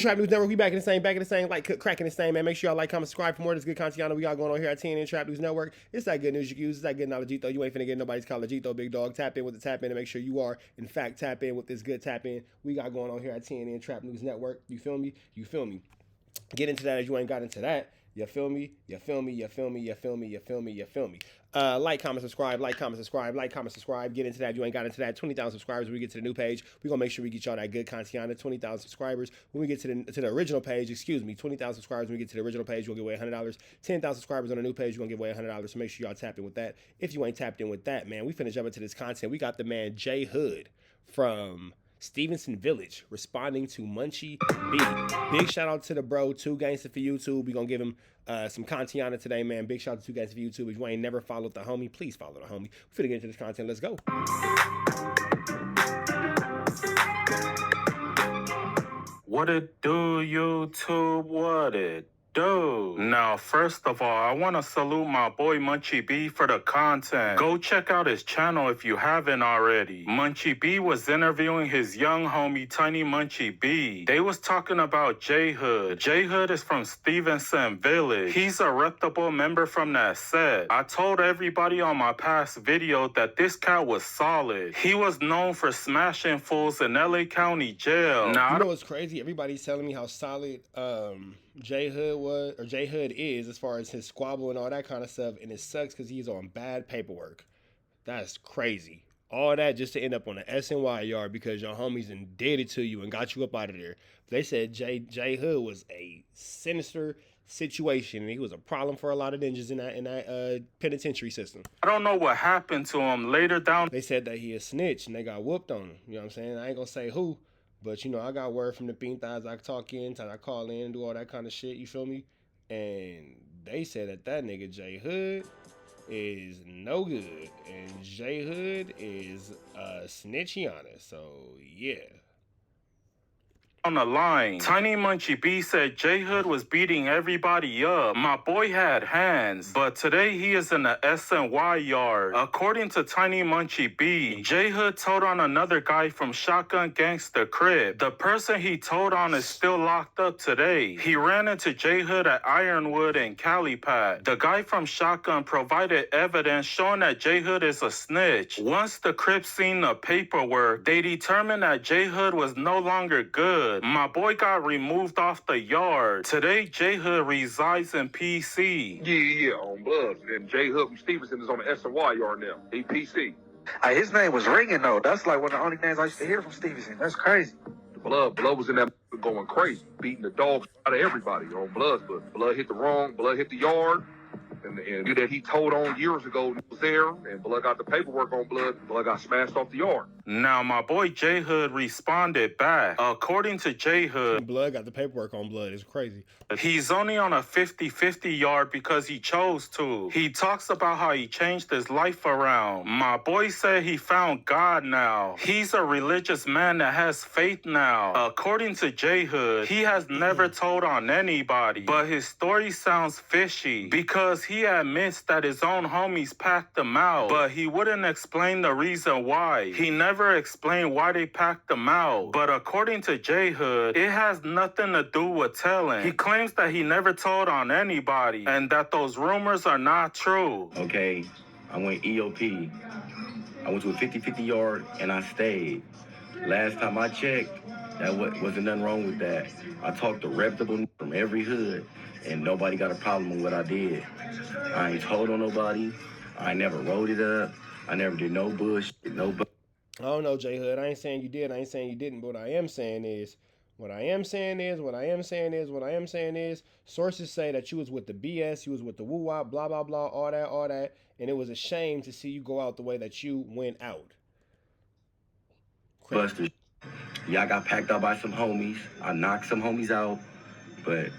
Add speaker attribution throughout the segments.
Speaker 1: Trap News Network, we back in the same, like cracking the same, man. Make sure y'all like, comment, subscribe for more of this good content we got going on here at TNN Trap News Network. It's that good news you can use. It's that good knowledge, though. You ain't finna get nobody's college, though, big dog. Tap in with the tap in and make sure you are, in fact, tap in with this good tap in we got going on here at TNN Trap News Network. You feel me? You feel me? Get into that as you ain't got into that. You feel me? You feel me? You feel me? You feel me? You feel me? You feel me? Like, comment, subscribe, like, comment, subscribe, like, comment, subscribe. Get into that. If you ain't got into that. 20,000 subscribers when we get to the new page. We're going to make sure we get y'all that good content. 20,000 subscribers. When we get to the original page, 20,000 subscribers. When we get to the original page, we'll give away $100. 10,000 subscribers on the new page, we're going to give away $100. So make sure y'all tapped in with that. If you ain't tapped in with that, man, we finna jump into this content. We got the man J Hood from Stevenson Village responding to Munchie B. Big shout out to the bro, 2 Gangsta for YouTube. We're going to give him some content today, man. Big shout out to 2 Gangsta for YouTube. If you ain't never followed the homie, please follow the homie. We're finna get into this content. Let's go.
Speaker 2: What it do, YouTube? What it do? Now, first of all, I want to salute my boy Munchie B for the content. Go check out his channel if you haven't already. Munchie B was interviewing his young homie Tiny Munchie B. They was talking about J Hood. J Hood is from Stevenson Village. He's a reputable member from that set. I told everybody on my past video that this cat was solid. He was known for smashing fools in LA County Jail.
Speaker 1: Now, you know what's crazy? Everybody's telling me how solid J Hood is as far as his squabble and all that kind of stuff, and it sucks because he's on bad paperwork. That's crazy. All that just to end up on the SNY yard because your homies did it to you and got you up out of there. They said J Hood was a sinister situation and he was a problem for a lot of ninjas in that penitentiary system.
Speaker 2: I don't know what happened to him later down.
Speaker 1: They said that he a snitch and they got whooped on him. You know what I'm saying? I ain't gonna say who. But, you know, I got word from the Pintas. I talk in, I call in and do all that kind of shit, you feel me? And they said that nigga J Hood is no good. And J Hood is snitchiana. So, yeah.
Speaker 2: On the line, Tiny Munchie B said J Hood was beating everybody up. My boy had hands, but today he is in the SNY yard. According to Tiny Munchie B, J Hood told on another guy from Shotgun Gangsta Crib. The person he told on is still locked up today. He ran into J Hood at Ironwood and Calipat. The guy from Shotgun provided evidence showing that J Hood is a snitch. Once the Crips seen the paperwork, they determined that J Hood was no longer good. My boy got removed off the yard. Today, J Hood resides in PC.
Speaker 3: Yeah, on blood. And J Hood from Stevenson is on the SNY yard now. He PC.
Speaker 4: His name was ringing though. That's like one of the only names I used to hear from Stevenson. That's crazy.
Speaker 3: Blood was in that going crazy, beating the dogs out of everybody on Blood. But Blood hit the yard. And that he told on years ago was there, and Blood got the paperwork on Blood. Blood got smashed off the yard.
Speaker 2: Now, my boy J Hood responded back. According to J Hood,
Speaker 1: Blood got the paperwork on Blood. It's crazy.
Speaker 2: He's only on a 50-50 yard because he chose to. He talks about how he changed his life around. My boy said he found God now. He's a religious man that has faith now. According to J Hood, he has never told on anybody, but his story sounds fishy because he admits that his own homies packed him out, but he wouldn't explain the reason why. He never explained why they packed him out. But according to J Hood, it has nothing to do with telling. He claims that he never told on anybody and that those rumors are not true.
Speaker 5: Okay, I went EOP. I went to a 50-50 yard and I stayed. Last time I checked, wasn't nothing wrong with that. I talked to reputable from every hood and nobody got a problem with what I did. I ain't told on nobody. I never wrote it up. I never did no bullshit,
Speaker 1: I don't know, J Hood. I ain't saying you did. I ain't saying you didn't. But what I am saying is, sources say that you was with the BS, you was with the woo-wop, blah, blah, blah, all that. And it was a shame to see you go out the way that you went out.
Speaker 5: Buster. Yeah, I got packed out by some homies. I knocked some homies out. But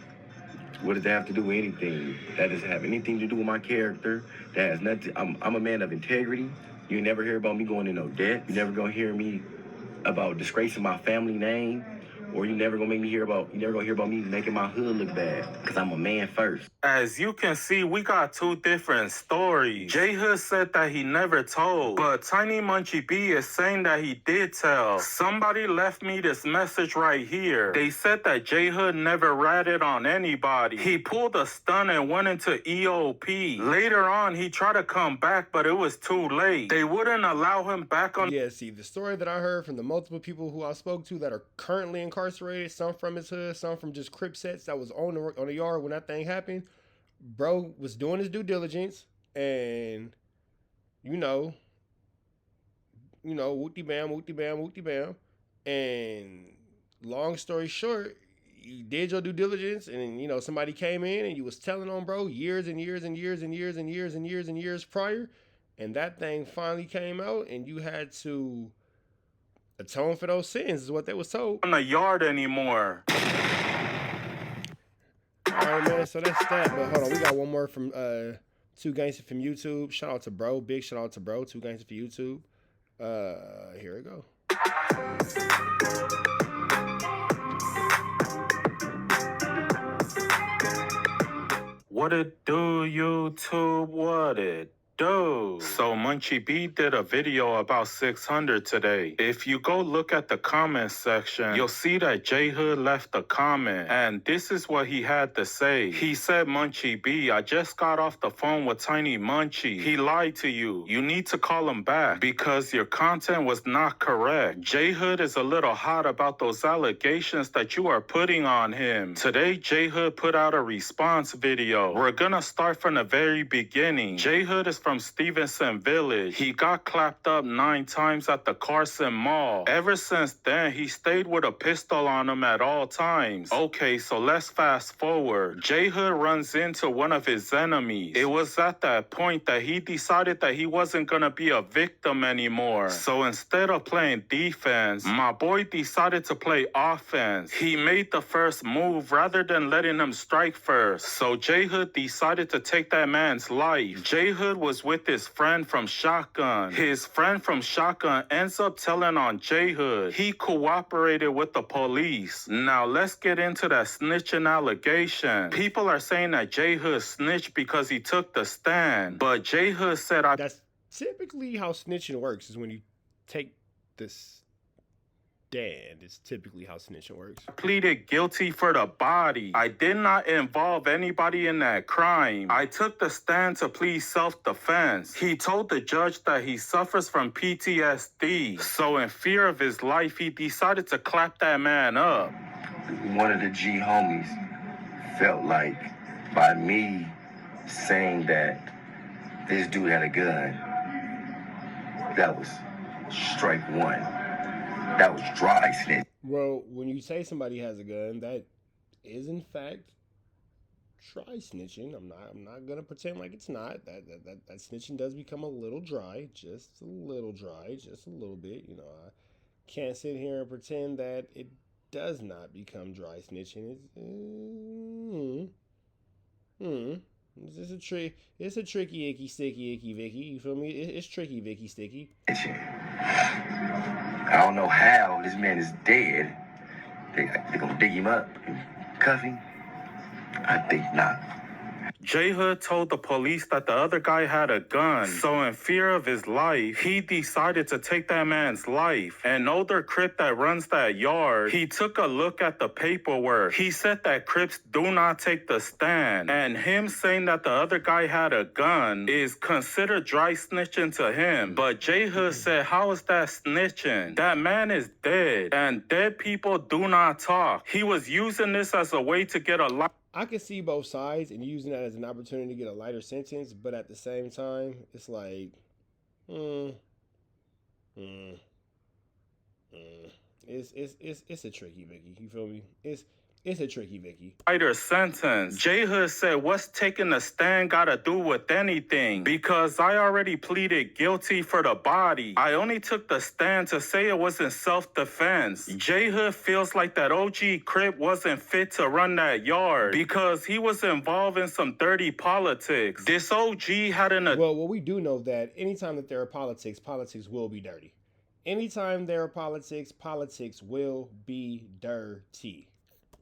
Speaker 5: what does that have to do with anything? That doesn't have anything to do with my character. That has nothing. I'm a man of integrity. You never hear about me going in no debt. You never gonna hear me about disgracing my family name or you never gonna hear about me making my hood look bad, because I'm a man first.
Speaker 2: As you can see, we got two different stories. J Hood said that he never told, but Tiny Munchie B is saying that he did tell. Somebody left me this message right here. They said that J Hood never ratted on anybody. He pulled a stunt and went into EOP. Later on, he tried to come back, but it was too late. They wouldn't allow him back on.
Speaker 1: Yeah, see, the story that I heard from the multiple people who I spoke to that are currently incarcerated, some from his hood, some from just crip sets that was on the yard when that thing happened. Bro was doing his due diligence, and whoopty bam, and long story short, you did your due diligence, and somebody came in and you was telling on bro years and years and years and years and years and years and years prior, and that thing finally came out, and you had to atone for those sins, is what they was told.
Speaker 2: On the yard anymore.
Speaker 1: Alright, man, so that's that. But hold on, we got one more from Two Gangster from YouTube. Shout out to bro. Big shout out to bro. Two Gangster for YouTube. Here we go.
Speaker 2: What it do, YouTube? What it do? So Munchie B did a video about 600 today. If you go look at the comment section, you'll see that J Hood left a comment, and this is what he had to say. He said, Munchie B, I just got off the phone with Tiny Munchie. He lied to you. You need to call him back because your content was not correct. J Hood is a little hot about those allegations that you are putting on him. Today, J Hood put out a response video. We're gonna start from the very beginning. J Hood is from Stevenson Village. He got clapped up 9 times at the Carson Mall. Ever since then, he stayed with a pistol on him at all times. Okay, so let's fast forward. J Hood runs into one of his enemies. It was at that point that he decided that he wasn't gonna be a victim anymore. So instead of playing defense, my boy decided to play offense. He made the first move rather than letting him strike first. So J Hood decided to take that man's life. J Hood was with his friend from Shotgun. His friend from Shotgun ends up telling on J Hood. He cooperated with the police. Now let's get into that snitching allegation. People are saying that J Hood snitched because he took the stand, but J Hood said,
Speaker 1: That's typically how snitching works, is when you take this stand. It's typically how snitching works.
Speaker 2: Pleaded guilty for the body. I did not involve anybody in that crime. I took the stand to plead self-defense. He told the judge that he suffers from PTSD. So in fear of his life, he decided to clap that man up.
Speaker 5: One of the G homies felt like by me saying that this dude had a gun, that was strike one. That was dry snitch.
Speaker 1: Well, when you say somebody has a gun, that is in fact dry snitching. I'm not gonna pretend like it's not. That snitching does become a little dry, just a little bit. I can't sit here and pretend that it does not become dry snitching. It's a tricky icky sticky icky Vicky. You feel me? It's tricky Vicky sticky.
Speaker 5: I don't know how this man is dead. They gonna dig him up and cuff him? I think not.
Speaker 2: J Hood told the police that the other guy had a gun. So in fear of his life, he decided to take that man's life. An older Crip that runs that yard, he took a look at the paperwork. He said that Crips do not take the stand. And him saying that the other guy had a gun is considered dry snitching to him. But J Hood said, how is that snitching? That man is dead, and dead people do not talk. He was using this as a way to get a lot.
Speaker 1: I can see both sides and using that as an opportunity to get a lighter sentence, but at the same time, it's like, it's a tricky Vicky. You feel me? It's a tricky Vicky.
Speaker 2: Lighter sentence. J Hood said, what's taking the stand gotta do with anything? Because I already pleaded guilty for the body. I only took the stand to say it wasn't self-defense. J Hood feels like that OG Crip wasn't fit to run that yard because he was involved in some dirty politics. This OG had an...
Speaker 1: Well, we do know that anytime that there are politics will be dirty. Anytime there are politics, politics will be dirty.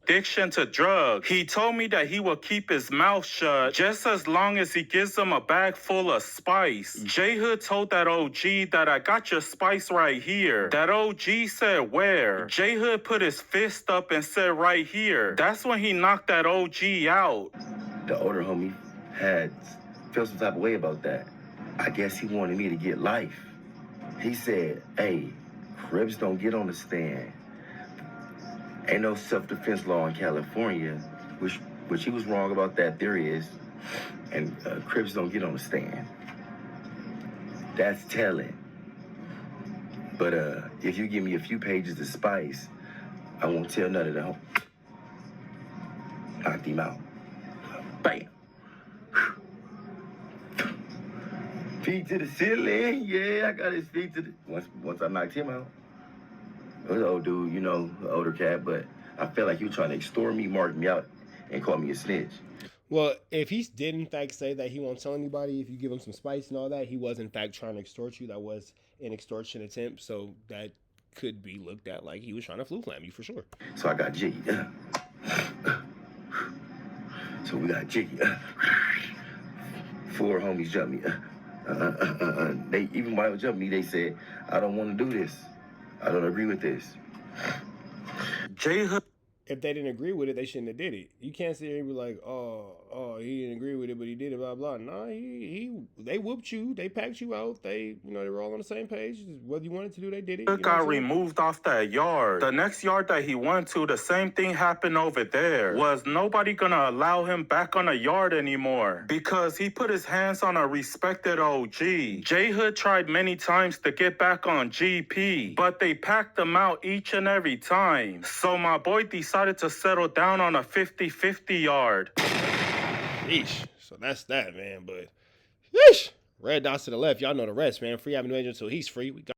Speaker 2: Addiction to drugs. He told me that he will keep his mouth shut just as long as he gives him a bag full of spice. J Hood told that OG that I got your spice right here. That OG said where? J Hood put his fist up and said right here. That's when he knocked that OG out.
Speaker 5: The older homie felt some type of way about that. I guess he wanted me to get life. He said, hey, Crips don't get on the stand. Ain't no self-defense law in California, which he was wrong about that. There is. And Crips don't get on the stand. That's telling. But if you give me a few pages of spice, I won't tell none of them. Knocked him out. Bam. Feet to the ceiling. Yeah, I got his feet to the... Once I knocked him out. It was an old dude, you know, an older cat, but I felt like he was trying to extort me, mark me out, and call me a snitch.
Speaker 1: Well, if he did in fact say that he won't tell anybody if you give him some spice and all that, he was in fact trying to extort you. That was an extortion attempt, so that could be looked at like he was trying to flu flam you for sure.
Speaker 5: So I got jiggy. So we got jiggy. 4 homies jumped me. They even while they jumped me, they said, I don't want to do this. I don't agree with this.
Speaker 2: J Hood.
Speaker 1: If they didn't agree with it, they shouldn't have did it. You can't sit here and be like, oh, he didn't agree with it, but he did it, blah, blah. Nah, they whooped you. They packed you out. They were all on the same page. Whether you wanted to do, they did it. You know
Speaker 2: Got removed off that yard. The next yard that he went to, the same thing happened over there. Was nobody gonna allow him back on a yard anymore because he put his hands on a respected OG. J Hood tried many times to get back on GP, but they packed him out each and every time. So my boy decided to settle down on a 50-50 yard.
Speaker 1: Yeesh. So that's that, man. But yeesh. Red dots to the left. Y'all know the rest, man. Free Avenue Angel until he's free. We got